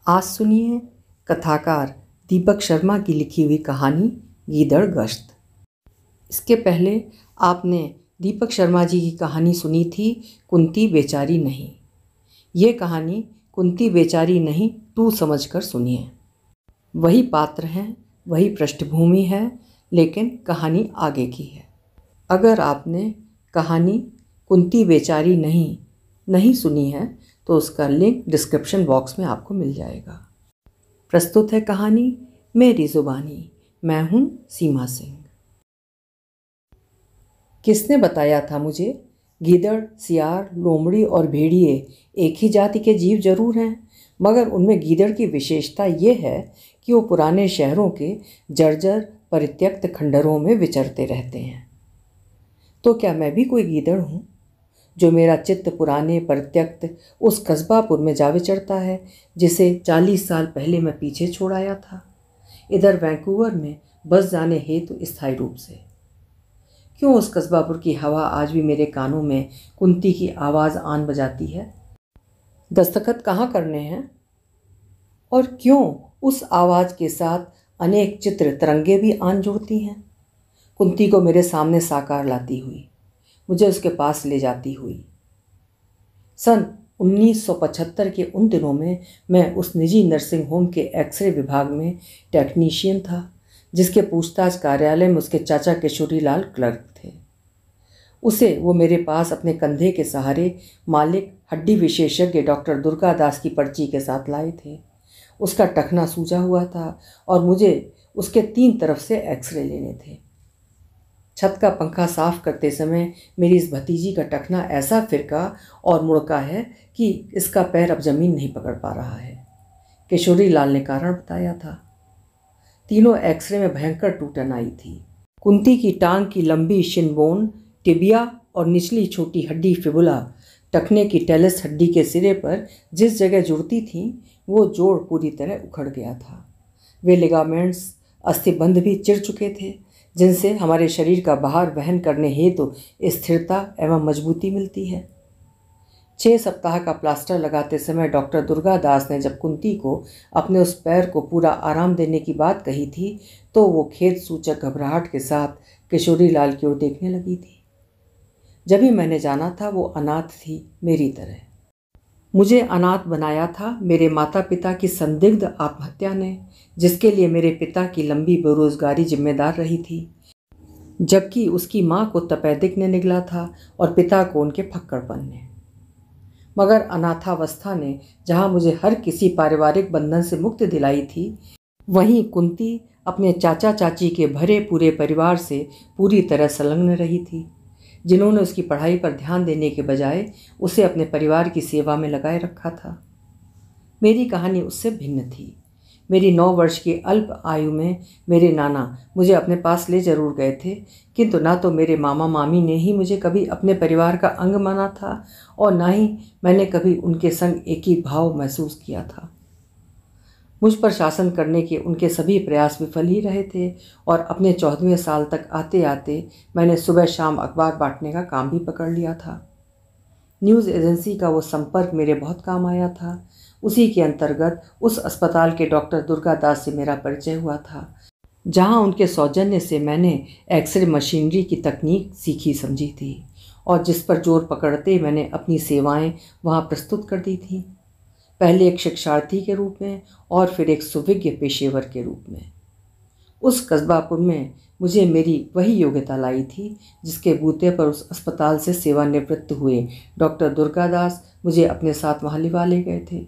आज सुनिए कथाकार दीपक शर्मा की लिखी हुई कहानी गीदड़ गश्त। इसके पहले आपने दीपक शर्मा जी की कहानी सुनी थी कुंती बेचारी नहीं। ये कहानी कुंती बेचारी नहीं तू समझकर सुनिए। वही पात्र हैं, वही पृष्ठभूमि है, लेकिन कहानी आगे की है। अगर आपने कहानी कुंती बेचारी नहीं सुनी है तो उसका लिंक डिस्क्रिप्शन बॉक्स में आपको मिल जाएगा। प्रस्तुत है कहानी मेरी ज़ुबानी। मैं हूँ सीमा सिंह। किसने बताया था मुझे गीदड़, सियार, लोमड़ी और भेड़िए एक ही जाति के जीव जरूर हैं, मगर उनमें गीदड़ की विशेषता ये है कि वो पुराने शहरों के जर्जर परित्यक्त खंडरों में विचरते रहते हैं। तो क्या मैं भी कोई गीदड़ हूँ जो मेरा चित्त पुराने परित्यक्त उस कस्बापुर में जा विचरता है जिसे 40 साल पहले मैं पीछे छोड़ आया था, इधर वैंकूवर में बस जाने हेतु स्थायी रूप से। क्यों उस कस्बापुर की हवा आज भी मेरे कानों में कुंती की आवाज़ आन बजाती है? दस्तखत कहाँ करने हैं? और क्यों उस आवाज़ के साथ अनेक चित्र तरंगे भी आन जुड़ती हैं, कुंती को मेरे सामने साकार लाती हुई, मुझे उसके पास ले जाती हुई। सन 1975 के उन दिनों में मैं उस निजी नर्सिंग होम के एक्सरे विभाग में टेक्नीशियन था, जिसके पूछताछ कार्यालय में उसके चाचा किशोरी लाल क्लर्क थे। उसे वो मेरे पास अपने कंधे के सहारे मालिक हड्डी विशेषज्ञ डॉक्टर दुर्गा दास की पर्ची के साथ लाए थे। उसका टखना सूजा हुआ था और मुझे उसके 3 तरफ से एक्सरे लेने थे। छत का पंखा साफ करते समय मेरी इस भतीजी का टखना ऐसा फिरका और मुड़का है कि इसका पैर अब जमीन नहीं पकड़ पा रहा है। किशोरी लाल ने कारण बताया था। तीनों एक्सरे में भयंकर टूटन आई थी। कुंती की टांग की लंबी शिनबोन, टिबिया और निचली छोटी हड्डी फिबुला टखने की टेलस हड्डी के सिरे पर जिस जगह जुड़ती थी वो जोड़ पूरी तरह उखड़ गया था। वे लिगामेंट्स अस्थिबंध भी चिर चुके थे, जिनसे हमारे शरीर का भार वहन करने हेतु स्थिरता एवं मजबूती मिलती है। 6 सप्ताह का प्लास्टर लगाते समय डॉक्टर दुर्गा दास ने जब कुंती को अपने उस पैर को पूरा आराम देने की बात कही थी तो वो खेद सूचक घबराहट के साथ किशोरी लाल की ओर देखने लगी थी। जब ही मैंने जाना था वो अनाथ थी, मेरी तरह। मुझे अनाथ बनाया था मेरे माता पिता की संदिग्ध आत्महत्या ने, जिसके लिए मेरे पिता की लंबी बेरोजगारी जिम्मेदार रही थी, जबकि उसकी माँ को तपेदिक ने निगला था और पिता को उनके फक्कड़पन ने। मगर अनाथावस्था ने जहाँ मुझे हर किसी पारिवारिक बंधन से मुक्ति दिलाई थी, वहीं कुंती अपने चाचा चाची के भरे पूरे परिवार से पूरी तरह संलग्न रही थी, जिन्होंने उसकी पढ़ाई पर ध्यान देने के बजाय उसे अपने परिवार की सेवा में लगाए रखा था। मेरी कहानी उससे भिन्न थी। मेरी 9 वर्ष की अल्प आयु में मेरे नाना मुझे अपने पास ले जरूर गए थे, किंतु ना तो मेरे मामा मामी ने ही मुझे कभी अपने परिवार का अंग माना था और ना ही मैंने कभी उनके संग एक ही भाव महसूस किया था। मुझ पर शासन करने के उनके सभी प्रयास विफल ही रहे थे और अपने 14वें साल तक आते आते मैंने सुबह शाम अखबार बांटने का काम भी पकड़ लिया था। न्यूज़ एजेंसी का वो संपर्क मेरे बहुत काम आया था। उसी के अंतर्गत उस अस्पताल के डॉक्टर दुर्गा दास से मेरा परिचय हुआ था, जहां उनके सौजन्य से मैंने एक्सरे मशीनरी की तकनीक सीखी समझी थी और जिस पर जोर पकड़ते मैंने अपनी सेवाएं वहां प्रस्तुत कर दी थी, पहले एक शिक्षार्थी के रूप में और फिर एक सुविज्ञ पेशेवर के रूप में। उस कस्बापुर में मुझे मेरी वही योग्यता लाई थी जिसके बूते पर उस अस्पताल से सेवानिवृत्त हुए डॉक्टर दुर्गा दास मुझे अपने साथ वहाँ लिवा ले गए थे।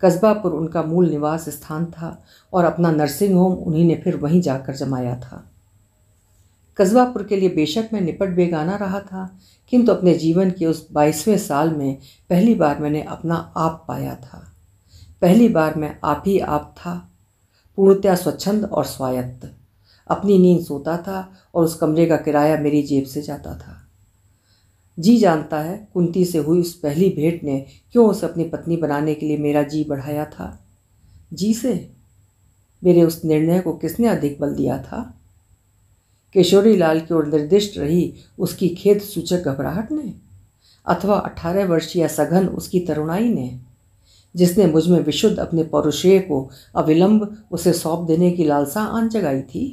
कस्बापुर उनका मूल निवास स्थान था और अपना नर्सिंग होम उन्हीं ने फिर वहीं जाकर जमाया था। कस्बापुर के लिए बेशक मैं निपट बेगाना रहा था, किंतु अपने जीवन के उस 22वें साल में पहली बार मैंने अपना आप पाया था। पहली बार मैं आप ही आप था, पूर्णतया स्वच्छंद और स्वायत्त। अपनी नींद सोता था और उस कमरे का किराया मेरी जेब से जाता था। जी जानता है कुंती से हुई उस पहली भेंट ने क्यों उसे अपनी पत्नी बनाने के लिए मेरा जी बढ़ाया था। जी से मेरे उस निर्णय को किसने अधिक बल दिया था? किशोरी लाल की ओर निर्दिष्ट रही उसकी खेद सूचक घबराहट ने, अथवा 18 वर्षीय सघन उसकी तरुणाई ने? जिसने मुझ में विशुद्ध अपने पौरुषेय को अविलंब उसे सौंप देने की लालसा आन जगाई थी।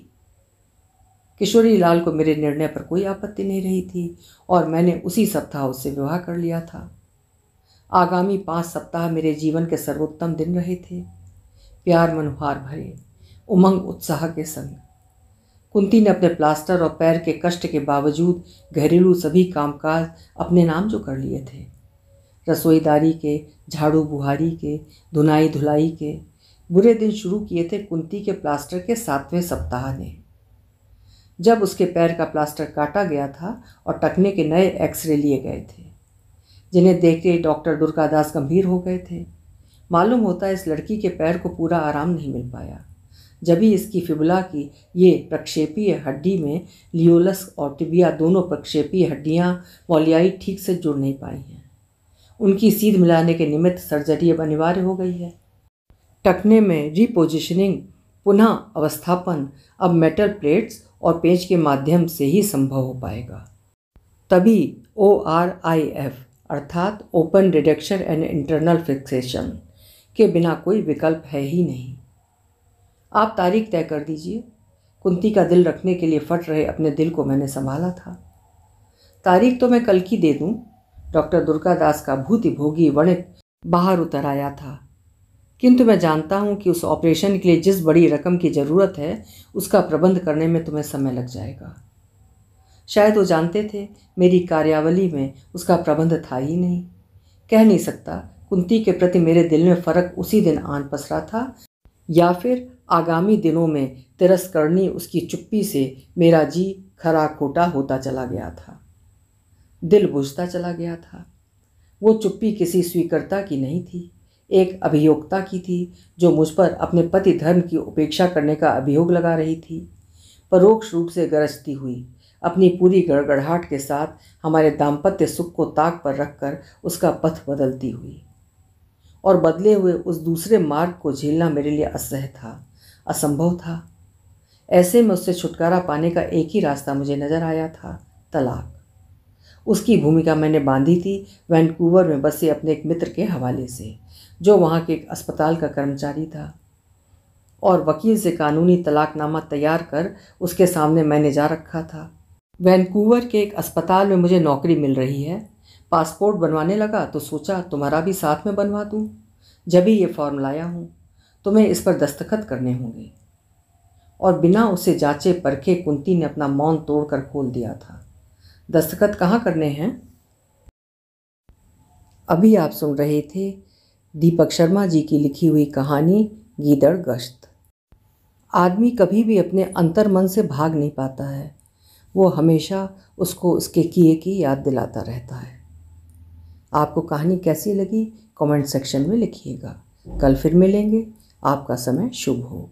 किशोरी लाल को मेरे निर्णय पर कोई आपत्ति नहीं रही थी और मैंने उसी सप्ताह उससे विवाह कर लिया था। आगामी 5 सप्ताह मेरे जीवन के सर्वोत्तम दिन रहे थे, प्यार मनोहार भरे, उमंग उत्साह के संग। कुंती ने अपने प्लास्टर और पैर के कष्ट के बावजूद घरेलू सभी कामकाज अपने नाम जो कर लिए थे। रसोईदारी के, झाड़ू बुहारी के, धुनाई धुलाई के। बुरे दिन शुरू किए थे कुंती के प्लास्टर के 7वें सप्ताह ने, जब उसके पैर का प्लास्टर काटा गया था और टखने के नए एक्सरे लिए गए थे, जिन्हें देखते डॉक्टर दुर्गादास गंभीर हो गए थे। मालूम होता है इस लड़की के पैर को पूरा आराम नहीं मिल पाया, जब ही इसकी फिबुला की ये प्रक्षेपीय हड्डी में लियोलस और टिबिया दोनों प्रक्षेपीय हड्डियां मौलियाई ठीक से जुड़ नहीं पाई हैं। उनकी सीध मिलाने के निमित्त सर्जरी अब अनिवार्य हो गई है। टखने में रिपोजिशनिंग, पुनः अवस्थापन अब मेटल प्लेट्स और पेंच के माध्यम से ही संभव हो पाएगा। तभी ORIF अर्थात open reduction and internal fixation के बिना कोई विकल्प है ही नहीं। आप तारीख तय कर दीजिए। कुंती का दिल रखने के लिए फट रहे अपने दिल को मैंने संभाला था। तारीख तो मैं कल की दे दूं। डॉक्टर दुर्गादास का भूति भोगी वणिक बाहर उतर आया था, किंतु मैं जानता हूं कि उस ऑपरेशन के लिए जिस बड़ी रकम की ज़रूरत है उसका प्रबंध करने में तुम्हें समय लग जाएगा। शायद वो जानते थे मेरी कार्यावली में उसका प्रबंध था ही नहीं। कह नहीं सकता कुंती के प्रति मेरे दिल में फ़र्क उसी दिन आन पसरा था या फिर आगामी दिनों में तिरस्करणी उसकी चुप्पी से मेरा जी खरा खोटा होता चला गया था। दिल बुझता चला गया था। वो चुप्पी किसी स्वीकर्ता की नहीं थी, एक अभियोक्ता की थी जो मुझ पर अपने पति धर्म की उपेक्षा करने का अभियोग लगा रही थी, परोक्ष रूप से गरजती हुई, अपनी पूरी गड़गड़ाहट के साथ हमारे दाम्पत्य सुख को ताक पर रखकर उसका पथ बदलती हुई। और बदले हुए उस दूसरे मार्ग को झेलना मेरे लिए असह्य था, असंभव था। ऐसे में उससे छुटकारा पाने का एक ही रास्ता मुझे नजर आया था, तलाक। उसकी भूमिका मैंने बांधी थी वैंकूवर में बसे अपने एक मित्र के हवाले से, जो वहाँ के एक अस्पताल का कर्मचारी था, और वकील से कानूनी तलाकनामा तैयार कर उसके सामने मैंने जा रखा था। वैंकूवर के एक अस्पताल में मुझे नौकरी मिल रही है। पासपोर्ट बनवाने लगा तो सोचा तुम्हारा भी साथ में बनवा दूँ। जब ही ये फॉर्म लाया हूँ, तुम्हें इस पर दस्तखत करने होंगे। और बिना उसे जांचे परखे कुंती ने अपना मौन तोड़कर खोल दिया था। दस्तखत कहाँ करने हैं? अभी आप सुन रहे थे दीपक शर्मा जी की लिखी हुई कहानी गीदड़ गश्त। आदमी कभी भी अपने अंतर्मन से भाग नहीं पाता है, वो हमेशा उसको उसके किए की याद दिलाता रहता है। आपको कहानी कैसी लगी कमेंट सेक्शन में लिखिएगा। कल फिर मिलेंगे। आपका समय शुभ हो।